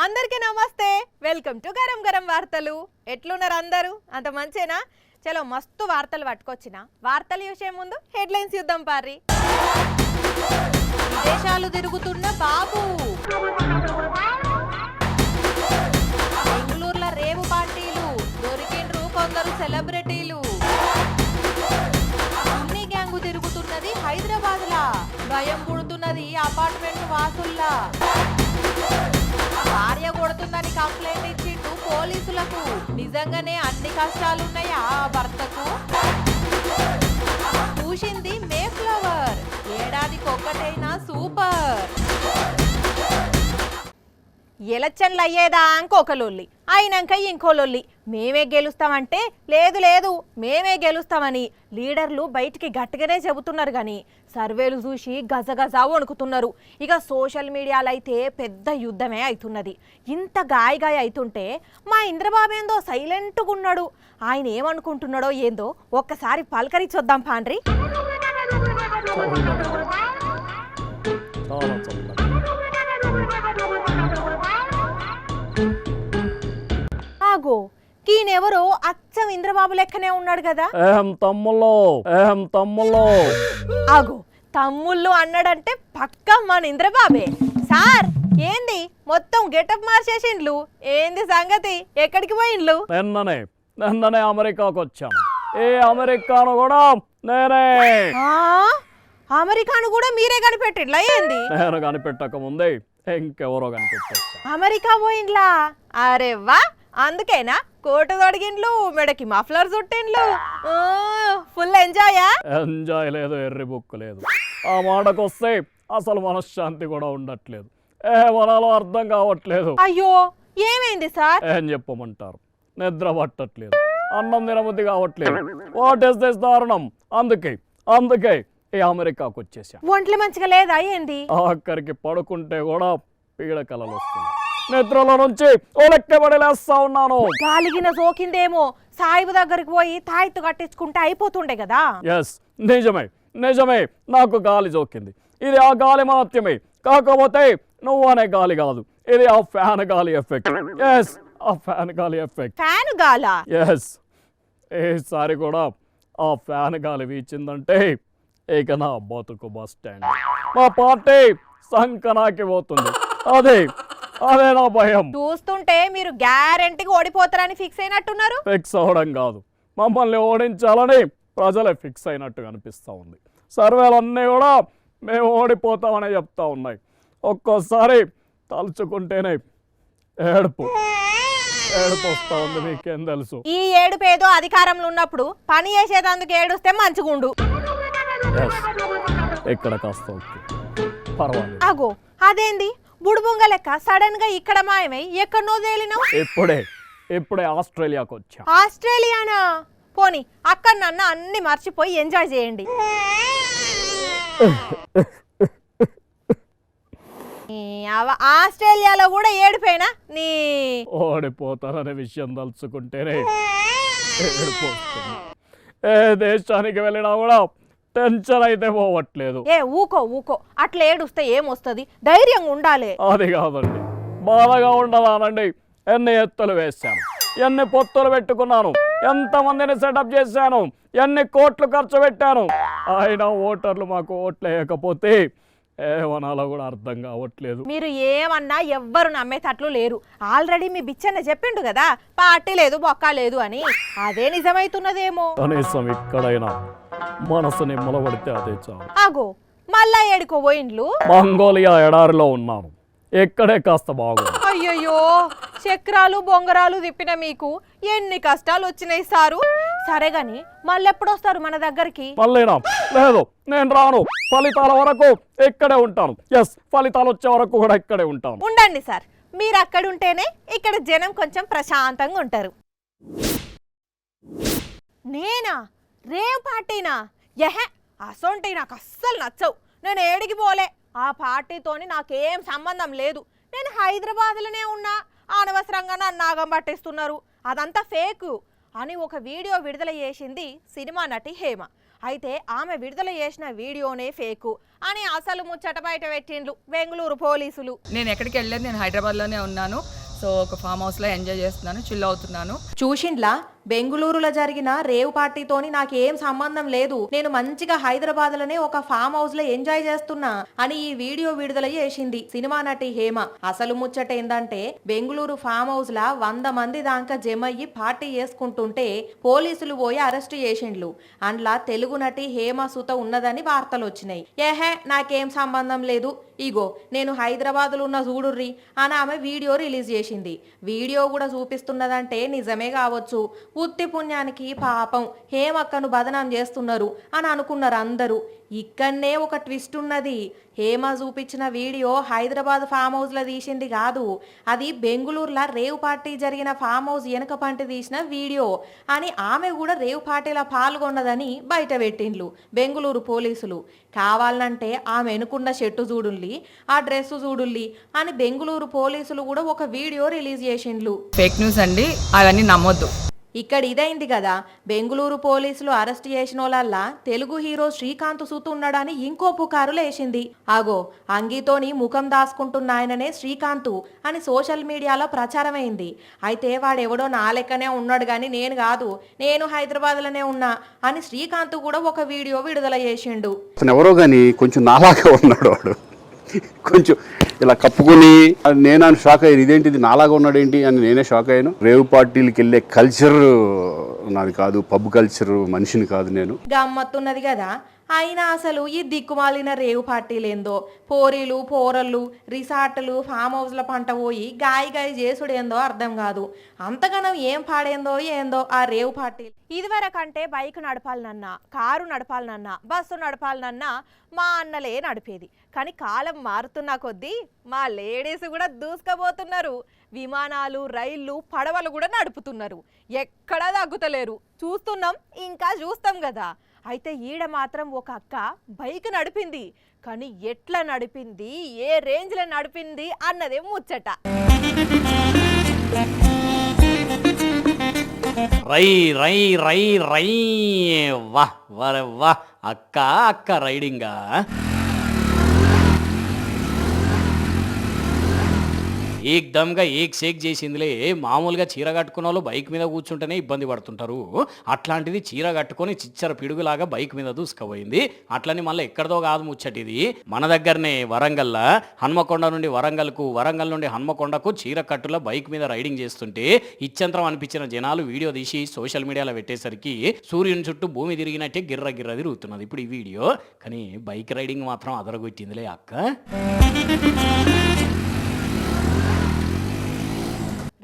అందరికీ నమస్తే welcome to garam garam వార్తలు ఎట్లున్నారు అందరూ అంత మంచేనా చలో మస్తు వార్తలు పట్టుకొచ్చిన వార్తలు చూసే ముందు హెడ్లైన్స్ చూద్దాం పారి విదేశాలు తిరుగుతున్న బాబు బెంగళూరులో రేవు పార్టీలు దొరికిండ్రు కొందరు సెలబ్రిటీలు అన్ని గ్యాంగు తిరుగుతున్నది హైదరాబాద్ లా భయం పుడుతున్నది అపార్ట్మెంట్ వాసుల్లా భార్య కొడుతుందని కంప్లైంట్ ఇచ్చిండు పోలీసులకు నిజంగానే అన్ని కష్టాలున్నాయా ఆ భర్తకు పూసింది మే ఫ్లవర్ ఏడాదికి ఒక్కటైనా సూపర్ ఎలక్షన్లు అయ్యేదాక ఒక లొల్లి అయినాక ఇంకో లొల్లి మేమే గెలుస్తామంటే లేదు లేదు మేమే గెలుస్తామని లీడర్లు బయటికి గట్టిగానే చెబుతున్నారు కానీ సర్వేలు చూసి గజగజ వణుకుతున్నారు ఇక సోషల్ మీడియాలో అయితే పెద్ద యుద్ధమే అవుతున్నది ఇంత గాయగాయ అవుతుంటే మా ఇంద్రబాబు ఏందో సైలెంట్గా ఉన్నాడు ఆయన ఏమనుకుంటున్నాడో ఏందో ఒక్కసారి పలకరించొద్దాం పాండ్రి ఆగో ఈయనెవరో అచ్చం ఇంద్రబాబు లెక్కనే ఉన్నాడు కదా ఆగో తమ్ముళ్ళు అన్నాడంటే పక్కా మన ఇంద్రబాబే సార్ ఏంది మొత్తం గెటప్ మార్చేసిండ్లు ఏంది సంగతి ఎక్కడికి పోయిండ్లు నిన్ననే అమెరికాకు వచ్చాను ఏ అమెరికాను కూడా నేనే అమెరికాను కూడా మీరే కనిపెట్టిండ్లా ఏంది నేను కనిపెట్టక ముందే ఇంకెవరో కనిపెట్టేస్తా అమెరికా పోయిండ్లా అరే వా అందుకేనా కోటు తొడిగిండ్లు మెడకి మఫ్లర్ చుట్టిండ్లు ఫుల్ ఎంజాయ్ లేదు ఎర్రి బుక్కు లేదు ఆ మాటకు వస్తే అసలు మనశ్శాంతి కూడా ఉండట్లేదు ఏమనాలో అర్థం కావట్లేదు అయ్యో ఏమైంది సార్ ఏం చెప్పమంటారు నిద్ర పట్టట్లేదు అన్నం తినబుద్ధి కావట్లేదు వాట్ ఇస్ దిస్ దారుణం అందుకే ఈ అమెరికాకు వచ్చేసా ఒంట్లో మంచిగా లేదా ఏంది ఆఖరికి పడుకుంటే కూడా పీడ కలలు వస్తుంది నిద్రలో నుంచి ఓలెక్కబడి లేస్తా ఉన్నాను గాలిగిన సోకిందేమో సాయిబు దగ్గరికి పోయి తాయిత్తు కట్టించుకుంటే అయిపోతుండే కదా ఎస్ నిజమే నాకు గాలి జోకింది ఇది ఆ గాలి మహత్యమే కాకపోతే నువ్వు అనే గాలి కాదు ఇది ఆ ఫ్యాన్ గాలి ఎఫెక్ట్ ఎస్ ఆ ఫ్యాన్ గాలి ఎఫెక్ట్ ఫ్యాన్ గాలా ఎస్ ఈసారి కూడా ఆ ఫ్యాన్ గాలి వీచిందంటే ఇక నా బతుకు బస్ స్టాండ్ మా పార్టీ సంకనాకి పోతుంది అదే నా భయం చూస్తుంటే మీరు గ్యారెంటీగా ఓడిపోతారని ఫిక్స్ అయినట్టున్నారు ఫిక్స్ అవడం కాదు మమ్మల్ని ఓడించాలని ప్రజలే ఫిక్స్ అయినట్టు అనిపిస్తూ ఉంది సర్వేలన్నీ కూడా మేము ఓడిపోతామని చెప్తా ఉన్నాయి ఒక్కోసారి తలుచుకుంటేనే ఏడుపు వస్తా ఉంది మీకేం తెలుసు ఈ ఏడుపు ఏదో అధికారంలో ఉన్నప్పుడు పని చేసేదందుకు ఏడుస్తే మంచిగుండు ఇక్కడ కాస్త పర్వాలేదు అగో అదేంది బుడుబుంగ లెక్క సడన్ గా ఇక్కడ మాయమై ఎక్కడనో తేలినావు ఇప్పుడే ఆస్ట్రేలియాకు వచ్చా ఆస్ట్రేలియానా పోనీ అక్కడ నన్ను అన్ని మర్చిపోయి ఎంజాయ్ చేయండి ఆస్ట్రేలియాలో కూడా ఏడిపోయినా నీ ఓడిపోతారనే విషయం తలుచుకుంటేనే ఏడుపు వస్తుంది ఏ దేశానికి వెళ్ళినా కూడా టెన్షన్ అయితే పోవట్లేదు ఊకో అట్లా ఏడుస్తే ఏమొస్తుంది ధైర్యంగా ఉండాలి అది కాదండి బాధగా ఉండదానండి ఎన్ని ఎత్తులు వేశాను ఎన్ని పొత్తులు పెట్టుకున్నాను ఎంతమందిని సెటప్ చేశాను ఎన్ని కోట్లు ఖర్చు పెట్టాను అయినా ఓటర్లు మాకు ఓట్లు వేయకపోతే ఏమనాలో కూడా అర్థం కావట్లేదు మీరు ఏమన్నా ఎవ్వరు నమ్మేటట్లు లేరు ఆల్రెడీ మీ బిచ్చన్న చెప్పిండు కదా పార్టీ లేదు బొక్క లేదు అని అదే నిజమైతున్నదేమో కనీసం ఇక్కడైనా మనసు నిమ్మలబడితే అదే చాలు ఆగో మళ్ళా ఏడుకో పోయిండ్లు మంగోలియా ఎడారిలో ఉన్నాను ఎక్కడే కాస్త బాగుంది అయ్యయ్యో చక్రాలు బొంగరాలు తిప్పిన మీకు ఎన్ని కష్టాలు వచ్చినాయి సారు సరే గాని మళ్ళెప్పుడు వస్తారు మన దగ్గరికి మళ్ళీనా లేదు నేను రాను ఫలితాల వరకు ఇక్కడే ఉంటాను ఎస్ ఫలితాలు వచ్చే వరకు కూడా ఇక్కడే ఉంటాను ఉండండి సార్ మీరు అక్కడ ఉంటేనే ఇక్కడ జనం కొంచెం ప్రశాంతంగా ఉంటారు నేనా రేవ్ పార్టీనా అసొంటి నాకు అస్సలు నచ్చవు నేను ఏడికి పోలే ఆ పార్టీతోని నాకేం సంబంధం లేదు నేను హైదరాబాద్లోనే ఉన్నా అనవసరంగా నన్ను నాగం పట్టిస్తున్నారు అదంతా ఫేక్ అని ఒక వీడియో విడుదల చేసింది సినిమా నటి హేమ అయితే ఆమె విడుదల చేసిన వీడియోనే ఫేకు అని అసలు ముచ్చట బయట పెట్టిండ్లు బెంగళూరు పోలీసులు. నేను ఎక్కడికి వెళ్ళలేదు, నేను హైదరాబాద్లోనే ఉన్నాను. సో ఒక ఫామ్ హౌస్లో ఎంజాయ్ చేస్తున్నాను, చిల్ అవుతున్నాను. చూసిండ్లా, బెంగళూరులో జరిగిన రేవ్ పార్టీతోని నాకేం సంబంధం లేదు, నేను మంచిగా హైదరాబాద్ లోనే ఒక ఫామ్ హౌస్ లో ఎంజాయ్ చేస్తున్నా అని ఈ వీడియో విడుదల చేసింది సినిమా నటి హేమ. అసలు ముచ్చట ఏందంటే బెంగళూరు ఫామ్ హౌస్ లా 100 మంది దాకా జమయ్యి పార్టీ చేసుకుంటుంటే పోలీసులు పోయి అరెస్ట్ చేసిండ్లు. అందులో తెలుగు నటి హేమ సుత ఉన్నదని వార్తలు వచ్చినాయి. ఏహే నాకేం సంబంధం లేదు, ఇగో నేను హైదరాబాద్ లో ఉన్న చూడుర్రి అని ఆమె వీడియో రిలీజ్ చేసింది. వీడియో కూడా చూపిస్తున్నదంటే నిజమే కావచ్చు. ఉత్తి పుణ్యానికి పాపం హేమక్కను బదనాం చేస్తున్నారు అని అనుకున్నారు అందరూ. ఇక్కడనే ఒక ట్విస్ట్ ఉన్నది. హేమ చూపించిన వీడియో హైదరాబాద్ ఫామ్ హౌస్ లో తీసింది కాదు, అది బెంగళూరులో రేవ్ పార్టీ జరిగిన ఫామ్ హౌస్ వెనక పంటి తీసిన వీడియో అని ఆమె కూడా రేవ్ పార్టీలో పాల్గొన్నదని బయట పెట్టిండ్లు బెంగళూరు పోలీసులు. కావాలంటే ఆమె వెనుకున్న షర్టు చూడుల్లి, ఆ డ్రెస్సు చూడుల్లి అని బెంగళూరు పోలీసులు కూడా ఒక వీడియో రిలీజ్ చేసిండ్లు. ఫేక్ న్యూస్ అండి, అవన్నీ నమ్మొద్దు. ఇక్కడ ఇదైంది కదా, బెంగళూరు పోలీసులు అరెస్ట్ చేసిన వాళ్ళ తెలుగు హీరో శ్రీకాంత్ సూతు ఉన్నాడని ఇంకో పుకారు లేచింది. ఆగో అంగీతోని ముఖం దాచుకుంటున్న ఆయననే శ్రీకాంత్ అని సోషల్ మీడియాలో ప్రచారమైంది. అయితే వాడెవడో నా లెక్కనే ఉన్నాడు కానీ నేను కాదు, నేను హైదరాబాద్లోనే ఉన్నా అని శ్రీకాంత్ కూడా ఒక వీడియో విడుదల చేసిండు. ఎవరో కానీ కొంచెం నాలాగే ఉన్నాడు వాడు, కొంచెం ఇలా కప్పుకొని నేను అని షాక్ అయ్యాను. ఇదేంటిది నాలాగా ఉన్నాడు ఏంటి అని నేనే షాక్ అయ్యాను. రేవ్ పార్టీలకి వెళ్ళే కల్చర్ నాది కాదు, పబ్ కల్చర్ మనిషిని కాదు నేను. గమ్మత్తున్నది కదా. అయినా అసలు ఈ దిక్కుమాలిన రేవు పార్టీలేందో, పోరీలు పోరళ్ళు రిసార్ట్లు ఫామ్ హౌస్ల పంట పోయి గాయ చేసుడేందో అర్థం కాదు. అంతగానం ఏం పాడేందో ఏందో ఆ రేవు పార్టీలు. ఇదివరకంటే బైక్ నడపాలనన్నా, కారు నడపాలనన్నా, బస్సు నడపాలనన్నా మా అన్నలే నడిపేది. కానీ కాలం మారుతున్న కొద్దీ మా లేడీస్ కూడా దూసుకుపోతున్నారు. విమానాలు, రైళ్లు, పడవలు కూడా నడుపుతున్నారు. ఎక్కడా తగ్గుతలేరు. చూస్తున్నాం, ఇంకా చూస్తాం కదా. అయితే ఈడ మాత్రం ఒక అక్క బైక్ నడిపింది. కానీ ఎట్లా నడిపింది, ఏ రేంజ్లో నడిపింది అన్నదే ముచ్చట. రై రై రై రై వా వరే వా అక్క అక్క రైడింగా. ఏకదమ్గా ఏక్ షేక్ చేసిందిలే. మామూలుగా చీర కట్టుకున్న వాళ్ళు బైక్ మీద కూర్చుంటేనే ఇబ్బంది పడుతుంటారు. అట్లాంటిది చీర కట్టుకొని చిచ్చర పిడుగులాగా బైక్ మీద దూసుకుపోయింది. అట్లని మళ్ళీ ఎక్కడదో కాదు ముచ్చటిది, మన దగ్గరనే వరంగల్లా హన్మకొండ నుండి వరంగల్కు, వరంగల్ నుండి హన్మకొండకు చీర కట్టులో బైక్ మీద రైడింగ్ చేస్తుంటే ఇచ్చంతరం అనిపించిన జనాలు వీడియో తీసి సోషల్ మీడియాలో పెట్టేసరికి సూర్యుని చుట్టూ భూమి తిరిగినట్టే గిర్ర గిర్ర తిరుగుతున్నది ఇప్పుడు ఈ వీడియో. కానీ బైక్ రైడింగ్ మాత్రం అదరగొట్టిందిలే అక్క.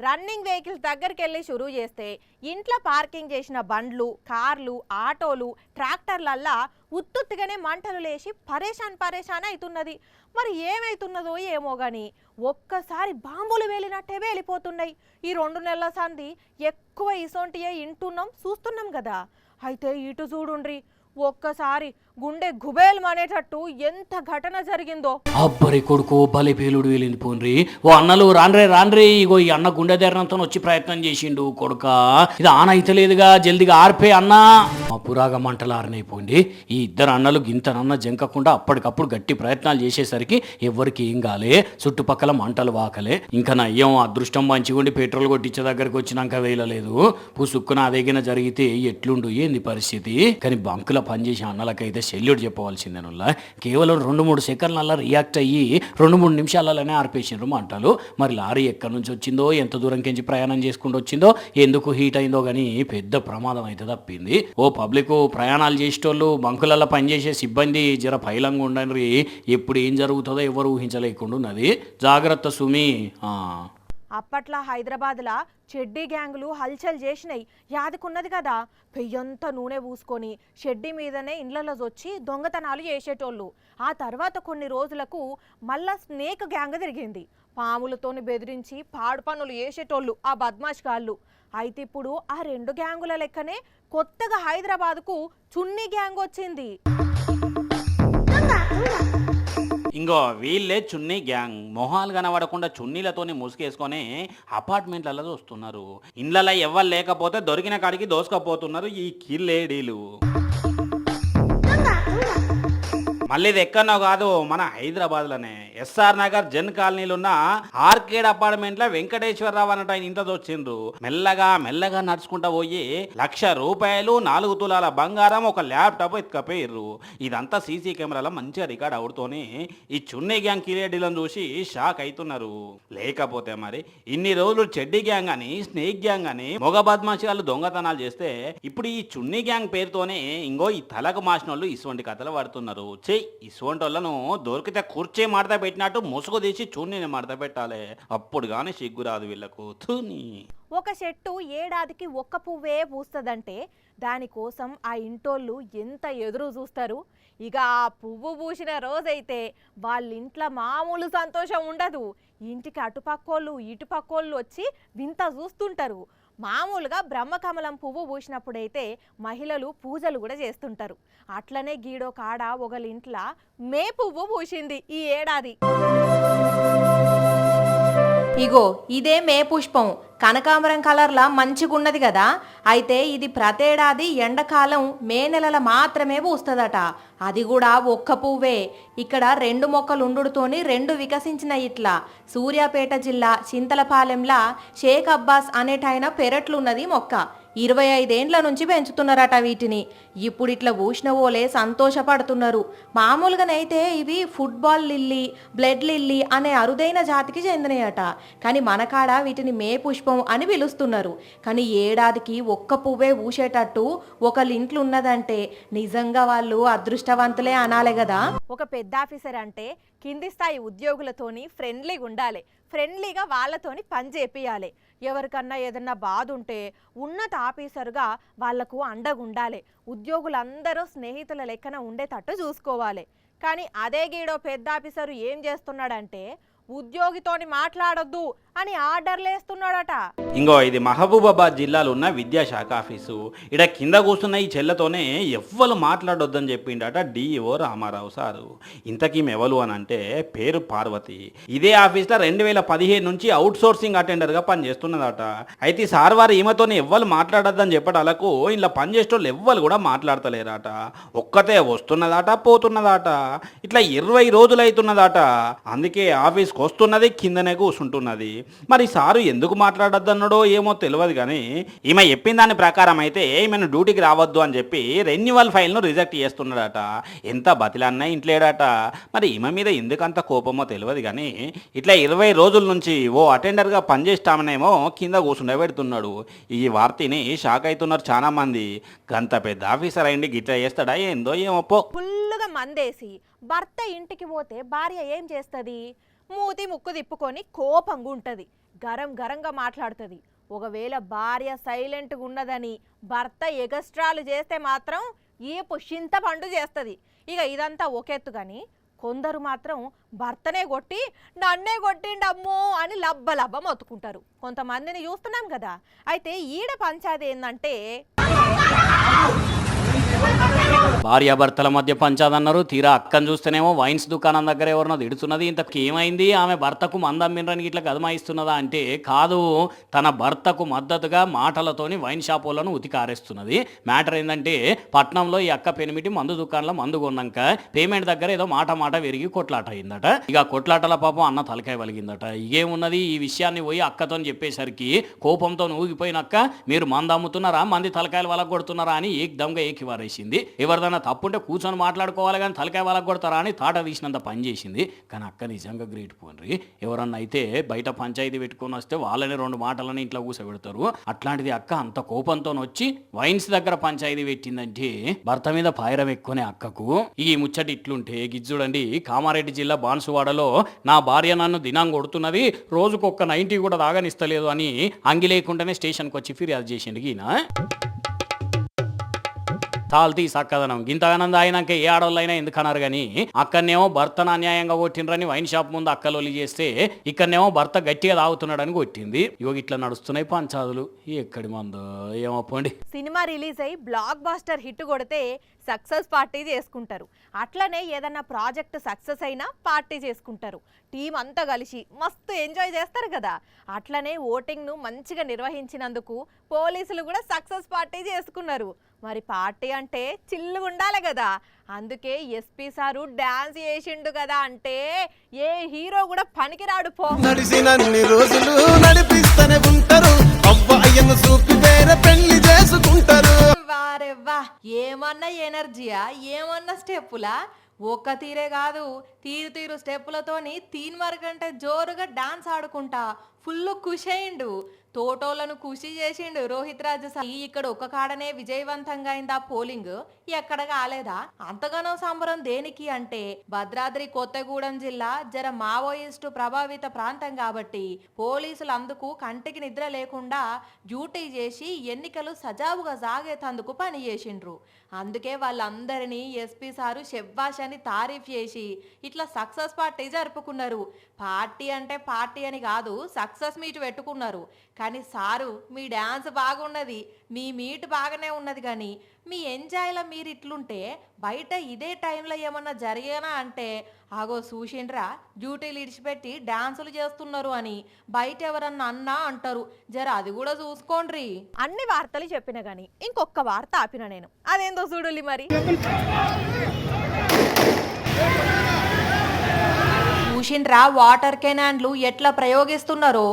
రన్నింగ్ వెహికల్స్ దగ్గరికి వెళ్ళి షురూ చేస్తే ఇంట్లో పార్కింగ్ చేసిన బండ్లు, కార్లు, ఆటోలు, ట్రాక్టర్లల్లా ఉత్తుత్తిగానే మంటలు లేచి పరేషాన్ అవుతున్నది. మరి ఏమైతున్నదో ఏమో కానీ ఒక్కసారి బాంబులు వేలినట్టే వేలిపోతున్నాయి. ఈ 2 నెలల సంది ఎక్కువ ఇసొంటియే ఇంటున్నాం, చూస్తున్నాం కదా. అయితే ఇటు చూడుండ్రి, ఒక్కసారి గుండె గుబేల్ అనేటట్టు ఎంత ఘటన జరిగిందో. అబ్బరి కొడుకు బలి పేలుడు వెళ్ళింది పోన్రి. ఓ అన్నలు రాన్రే ఇగో ఈ అన్న గుండె ధైర్యంతో వచ్చి ప్రయత్నం చేసిండు. కొడుక ఇది ఆన అయితలేదుగా, జల్దిగా ఆర్పే అన్నా. మా పురాగా మంటలు ఆరినైపోండి. ఈ ఇద్దరు అన్నలు గింతనన్న జంకకుండా అప్పటికప్పుడు గట్టి ప్రయత్నాలు చేసేసరికి ఎవరికి ఏం కాలే, చుట్టుపక్కల మంటలు వాకలే. ఇంకా నయ్యం అదృష్టం మంచిగుండి పెట్రోల్ కొట్టించే దగ్గరికి వచ్చినాక వేయలేదు. పుసుక్కున అదేగిన జరిగితే ఎట్లుండు ఏంది పరిస్థితి. కానీ బంకుల పనిచేసే అన్నలకైతే సెల్యూట్ చెప్పవలసిందేనుల్లా. కేవలం 2-3 సెకండ్లలో రియాక్ట్ అయ్యి 2-3 నిమిషాలలోనే ఆర్పేసినారు మంటలు. మరి లారీ ఎక్కడి నుంచి వచ్చిందో, ఎంత దూరం కించి ప్రయాణం చేసుకుంటూ వచ్చిందో, ఎందుకు హీట్ అయిందో కానీ పెద్ద ప్రమాదం అయితే తప్పింది. ఓ పబ్లిక్ ప్రయాణాలు చేసేటోళ్ళు, బంకులలో పనిచేసే సిబ్బంది జర పైలంగా ఉండండి. ఎప్పుడు ఏం జరుగుతుందో ఎవరు ఊహించలేకుండా ఉన్నది. జాగ్రత్త సుమి. అప్పట్లో హైదరాబాద్లా చెడ్డీ గ్యాంగులు హల్చల్ చేసినాయి. యాదకున్నది కదా, పెయ్యంతా నూనె పూసుకొని షెడ్డీ మీదనే ఇండ్లలో వచ్చి దొంగతనాలు చేసేటోళ్ళు. ఆ తర్వాత కొన్ని రోజులకు మళ్ళా స్నేక్ గ్యాంగ్ తిరిగింది. పాములతోని బెదిరించి పాడు పనులు చేసేటోళ్ళు ఆ బద్మాష్ గాళ్ళు. అయితే ఇప్పుడు ఆ 2 గ్యాంగుల లెక్కనే కొత్తగా హైదరాబాద్కు చున్నీ గ్యాంగ్ వచ్చింది. ఇంకో వీళ్ళే చున్నీ గ్యాంగ్. మొహాలు కనబడకుండా చున్నీలతోని ముసుగేసుకొని అపార్ట్మెంట్లలో చూస్తున్నారు. ఇండ్లలో ఎవ్వరు లేకపోతే దొరికిన కాడికి దోసుకపోతున్నారు ఈ కిల్లేడీలు. మళ్ళీ ఇది ఎక్కడో కాదు, మన హైదరాబాద్ లోనే ఎస్ఆర్ నగర్ జన్ కాలనీలో ఉన్న ఆర్కేడ్ అపార్ట్మెంట్ లో వెంకటేశ్వరరావు అన్నట్టు ఆయన ఇంట్లో వచ్చిండ్రు. మెల్లగా నడుచుకుంటా పోయి ₹1,00,000, 4 తులాల బంగారం, ఒక ల్యాప్టాప్ ఎత్తుకపోయారు. ఇదంతా సీసీ కెమెరాలో మంచిగా రికార్డ్ అవుతూనే ఈ చున్నీ గ్యాంగ్ కిలేడీలను చూసి షాక్ అవుతున్నారు. లేకపోతే మరి ఇన్ని రోజులు చెడ్డీ గ్యాంగ్ అని, స్నేక్ గ్యాంగ్ అని, మొగ బద్మాషాలు దొంగతనాలు చేస్తే ఇప్పుడు ఈ చున్నీ గ్యాంగ్ పేరుతోనే ఇంకో ఈ తలకు మాసిన వాళ్ళు ఇటువంటి కథలు పడుతున్నారు. ఇటువంటి వాళ్ళను దొరికితే కుర్చీ మడత పెట్టినట్టు ముసుగు తీసి చున్నీని మడత పెట్టాలి. అప్పుడు కానీ సిగ్గురాదు వీళ్ళకు. ఒక చెట్టు ఏడాదికి ఒక్క పువ్వే పూస్తుందంటే దానికోసం ఆ ఇంటోళ్ళు ఎంత ఎదురు చూస్తారు. ఇక ఆ పువ్వు పూసిన రోజైతే వాళ్ళ ఇంట్లో మామూలు సంతోషం ఉండదు. ఇంటికి అటుపక్కోళ్ళు ఇటుపక్కోళ్ళు వచ్చి వింత చూస్తుంటారు. మామూలుగా బ్రహ్మకమలం పువ్వు పూసినప్పుడైతే మహిళలు పూజలు కూడా చేస్తుంటారు. అట్లనే గీడో కాడ ఒకళ్ళింట్ల మే పువ్వు పూసింది ఈ ఏడాది. ఇగో ఇదే మే పుష్పం, కనకాంబరం కలర్లా మంచిగున్నది కదా. అయితే ఇది ప్రతేడాది ఎండాకాలం మే నెలల మాత్రమే పూస్తుందట. అది కూడా ఒక్క పువ్వే. ఇక్కడ 2 మొక్కలు ఉండుతోని 2 వికసించిన ఇట్లా. సూర్యాపేట జిల్లా చింతలపాలెంలా షేక్ అబ్బాస్ అనేటాయన పెరట్లున్నది మొక్క. 25 ఏండ్ల నుంచి పెంచుతున్నారట వీటిని. ఇప్పుడు ఇట్లా పూసినవోలే సంతోషపడుతున్నారు. మామూలుగానైతే ఇవి ఫుట్బాల్ లిల్లీ, బ్లడ్ లిల్లీ అనే అరుదైన జాతికి చెందినయట. కానీ మనకాడ వీటిని మే పుష్పం అని పిలుస్తున్నారు. కానీ ఏడాదికి ఒక్క పువ్వే పూసేటట్టు ఒకళ్ళింట్లో ఉన్నదంటే నిజంగా వాళ్ళు అదృష్టవంతులే అనాలే కదా. ఒక పెద్ద ఆఫీసర్ అంటే కింది స్థాయి ఉద్యోగులతోని ఫ్రెండ్లీగా ఉండాలి. ఫ్రెండ్లీగా వాళ్ళతోని పని చేపియాలి. ఎవరికన్నా ఏదన్నా బాధ ఉంటే ఉన్నత ఆఫీసర్గా వాళ్లకు అండగుండాలి. ఉద్యోగులందరూ స్నేహితుల లెక్కన ఉండేటట్టు చూసుకోవాలి. కానీ అదే గీడో పెద్ద ఆఫీసరు ఏం చేస్తున్నాడంటే ఉద్యోగితోని మాట్లాడొద్దు అని ఆర్డర్లు వేస్తున్నాడట. ఇంకో ఇది మహబూబాబాద్ జిల్లాలో ఉన్న విద్యాశాఖ ఆఫీసు. ఇక్కడ కింద కూర్చున్న ఈ చెల్లతోనే ఎవ్వరు మాట్లాడొద్దని చెప్పిండట డిఓ రామారావు సారు. ఇంతకీ ఎవరు అని అంటే పేరు పార్వతి. ఇదే ఆఫీస్లో 2015 నుంచి అవుట్ సోర్సింగ్ అటెండర్గా పనిచేస్తున్నదట. అయితే ఈ సార్ వారు ఈమెతోనే ఎవ్వరు మాట్లాడొద్దని చెప్పడాలకు ఇలా పనిచేసేటోళ్ళు ఎవ్వరు కూడా మాట్లాడతలేరట. ఒక్కతే వస్తున్నదట, పోతున్నదట. ఇట్లా 20 రోజులు అవుతున్నదట. అందుకే ఆఫీస్కి వస్తున్నది, కిందనే కూర్చుంటున్నది. మరి సారు ఎందుకు మాట్లాడొద్దన్నాడో ఏమో తెలియదు. కానీ ఈమె చెప్పిన దాని ప్రకారం అయితే ఈమెను డ్యూటీకి రావద్దు అని చెప్పి రెన్యువల్ ఫైల్ను రిజెక్ట్ చేస్తున్నాడట. ఎంత బతిలన్నా ఇంట్లేడట. మరి ఈమె మీద ఎందుకంత కోపమో తెలియదు. కానీ ఇట్లా 20 రోజుల నుంచి ఓ అటెండర్గా పనిచేస్తామనేమో కింద కూర్చుండే పెడుతున్నాడు. ఈ వార్తని షాక్ అవుతున్నారు చాలా మంది. గంత పెద్ద ఆఫీసర్ అయింది గిట్లా చేస్తాడా ఏందో ఏమో. ఫుల్లుగా మందేసి భర్త ఇంటికి పోతే భార్య ఏం చేస్తుంది? మూతి ముక్కు తిప్పుకొని కోపంగా ఉంటుంది, గరంగా మాట్లాడుతుంది. ఒకవేళ భార్య సైలెంట్గా ఉన్నదని భర్త ఎగస్ట్రాలు చేస్తే మాత్రం ఏ పుష్యింత పండు చేస్తుంది. ఇక ఇదంతా ఒకెత్తు. కానీ కొందరు మాత్రం భర్తనే కొట్టి నన్నే కొట్టిండమ్మో అని లబ్బ మొత్తుకుంటారు. కొంతమందిని చూస్తున్నాం కదా. అయితే ఈడ పంచాది ఏంటంటే భార్యాభర్తల మధ్య పంచాదన్నారు. తీరా అక్కను చూస్తేనేమో వైన్స్ దుకాణం దగ్గర ఎవరినో తిడుతున్నది. ఇంతకు ఏమైంది, ఆమె భర్తకు మందమ్మినరని ఇట్లా గదమాయిస్తున్నదా అంటే కాదు, తన భర్తకు మద్దతుగా మాటలతోని వైన్ షాప్ వాళ్ళను ఉతికారేస్తున్నది. మ్యాటర్ ఏంటంటే పట్నంలో ఈ అక్క పెనిమిటి మందు దుకాణంలో మందు కొన్నాక పేమెంట్ దగ్గర ఏదో మాట విరిగి కొట్లాట అయిందట. ఇక కొట్లాటల పాపం అన్న తలకాయ వలిగిందట. ఇగేమున్నది, ఈ విషయాన్ని పోయి అక్కతో చెప్పేసరికి కోపంతో ఊగిపోయినక్క మీరు మందు అమ్ముతున్నారా, మంది తలకాయలు వలగ కొడుతున్నారా అని ఏకదమ్గా ఏకివారేసింది. ఎవరిదైనా తప్పుంటే కూర్చొని మాట్లాడుకోవాలి కానీ తలకాయ వాళ్ళకు కొడతారా అని తాట తీసినంత పని చేసింది. కానీ అక్క నిజంగా గ్రేట్ పోన్రి. ఎవరన్నా అయితే బయట పంచాయతీ పెట్టుకొని వస్తే వాళ్ళని 2 మాటలని ఇంట్లో కూర్చోబెడతారు. అట్లాంటిది అక్క అంత కోపంతో వచ్చి వైన్స్ దగ్గర పంచాయతీ పెట్టిందంటే భర్త మీద పాయరం ఎక్కువనే అక్కకు. ఈ ముచ్చటి ఇట్లుంటే గిజ్జుడండి, కామారెడ్డి జిల్లా బాన్సువాడలో నా భార్య నన్ను దినం కొడుతున్నది, రోజుకొక్క 90 కూడా తాగనిస్తలేదు అని అంగి లేకుండానే స్టేషన్కి వచ్చి ఫిర్యాదు చేసిండు. ఈయన తాల్తీ సక్కదనం గింతగానంద అయినాక ఏ ఆడవాళ్ళైనా ఎందుకన్నారు. కానీ అక్కడనేమో భర్తను అన్యాయంగా కొట్టిండ్రని వైన్ షాప్ ముందు అక్కలొల్లి చేస్తే ఇక్కడనేమో భర్త గట్టిగా తాగుతున్నాడని కొట్టింది. ఇగో ఇట్లా నడుస్తున్నాయి పంచాదులు. ఎక్కడి మందో ఏమో పోండి. సినిమా రిలీజ్ అయ్యి బ్లాక్ బాస్టర్ హిట్ కొడితే సక్సెస్ పార్టీ చేసుకుంటారు. అట్లనే ఏదన్నా ప్రాజెక్ట్ సక్సెస్ అయినా పార్టీ చేసుకుంటారు. టీం అంతా కలిసి మస్తు ఎంజాయ్ చేస్తారు కదా. అట్లనే ఓటింగ్ను మంచిగా నిర్వహించినందుకు పోలీసులు కూడా సక్సెస్ పార్టీ చేసుకున్నారు. మరి పార్టీ అంటే చిల్లుగా ఉండాలి కదా, అందుకే ఎస్పీ సారు డాన్స్ చేసిండు కదా అంటే ఏ హీరో కూడా పనికిరాడు పో. నడిసినన్ని రోజులు నడిపిస్తూనే ఉంటారు, అవ్వయ్యను చూపి వేరే పెళ్లి చేసుకుంటారు. వారెవ్వా, ఏమన్నా ఎనర్జీయా, ఏమన్నా స్టెప్పులా? ఒక్క తీరే కాదు, తీరు తీరు స్టెప్పులతోని తీన్మరకంటే జోరుగా డాన్స్ ఆడుకుంటా ఫుల్ ఖుషి అయిండు. తోటోళ్లను ఖుషి చేసిండు రోహిత్ రాజు. ఇక్కడ ఒక్క కాడనే విజయవంతంగా అయిందా పోలింగ్, ఎక్కడ కాలేదా? అంతగానో సంబరం దేనికి అంటే భద్రాద్రి కొత్తగూడెం జిల్లా జర మావోయిస్టు ప్రభావిత ప్రాంతం కాబట్టి పోలీసులు అందుకు కంటికి నిద్ర లేకుండా డ్యూటీ చేసి ఎన్నికలు సజావుగా సాగేతందుకు పని చేసిండ్రు. అందుకే వాళ్ళందరినీ ఎస్పీ సారు శెబ్బాష్ అని తారీఫ్ చేసి ఇట్లా సక్సెస్ పార్టీ జరుపుకున్నారు. పార్టీ అంటే పార్టీ అని కాదు, సక్సెస్ మీట్ పెట్టుకున్నారు. కానీ సారు మీ డ్యాన్స్ బాగున్నది, మీ మీట్ బాగానే ఉన్నది, కానీ మీ ఎంజాయ్లో మీరు ఇట్లుంటే బయట ఇదే టైంలో ఏమన్నా జరిగేనా అంటే ఆగో చూసిండ్రా డ్యూటీలు ఇడిచిపెట్టి డాన్సులు చేస్తున్నారు అని బయట ఎవరన్నా అన్నా అంటారు. జర అది కూడా చూసుకోండ్రి. అన్ని వార్తలు చెప్పిన గాని ఇంకొక వార్త ఆపిన నేను, అదేందో చూడులి మరి. చూసిండ్రా వాటర్ కెనాన్లు ఎట్లా ప్రయోగిస్తున్నారో,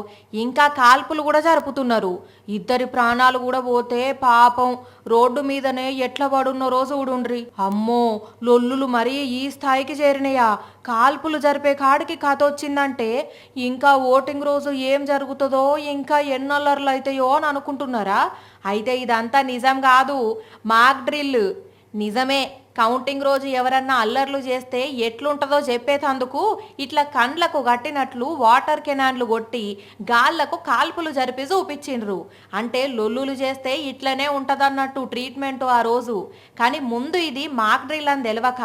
ఇంకా కాల్పులు కూడా జరుపుతున్నారు. ఇద్దరి ప్రాణాలు కూడా పోతే పాపం రోడ్డు మీదనే ఎట్లా పడున్నారో చూడుండ్రి. అమ్మో, లొల్లులు మరీ ఈ స్థాయికి చేరినయా? కాల్పులు జరిపే కాడికి కథ వచ్చిందంటే ఇంకా ఓటింగ్ రోజు ఏం జరుగుతుందో, ఇంకా ఎన్నల్లర్లు అవుతాయో అని అనుకుంటున్నారా? అయితే ఇదంతా నిజం కాదు, మాక్ డ్రిల్. నిజమే, కౌంటింగ్ రోజు ఎవరన్నా అల్లర్లు చేస్తే ఎట్లుంటుందో చెప్పేటందుకు ఇట్లా కండ్లకు కట్టినట్లు వాటర్ కెనాన్లు కొట్టి గాళ్లకు కాల్పులు జరిపి చూపించిండ్రు. అంటే లొల్లులు చేస్తే ఇట్లనే ఉంటదన్నట్టు ట్రీట్మెంట్ ఆ రోజు. కానీ ముందు ఇది మాక్ డ్రిల్ అని తెలవక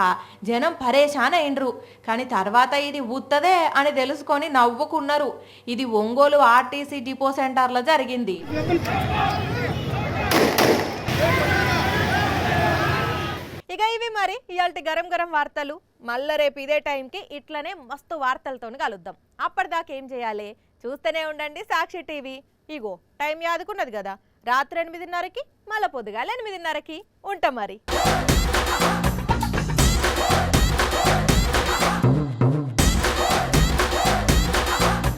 జనం పరేషాన్ అయిండ్రు. కానీ తర్వాత ఇది ఉత్తదే అని తెలుసుకొని నవ్వుకున్నారు. ఇది ఒంగోలు ఆర్టీసీ డిపో సెంటర్లో జరిగింది. ఇక ఇవి మరి ఇయాల్టి గరం గరం వార్తలు. మళ్ళీ రేపు ఇదే టైంకి ఇట్లనే మస్తు వార్తలతో కలుద్దాం. అప్పటిదాకా ఏం చేయాలి? చూస్తూనే ఉండండి సాక్షి టీవీ. ఇగో టైం యాదుకున్నది కదా, రాత్రి 8:30కి, మళ్ళీ పొద్దుగాల 8:30కి ఉంటాం మరి.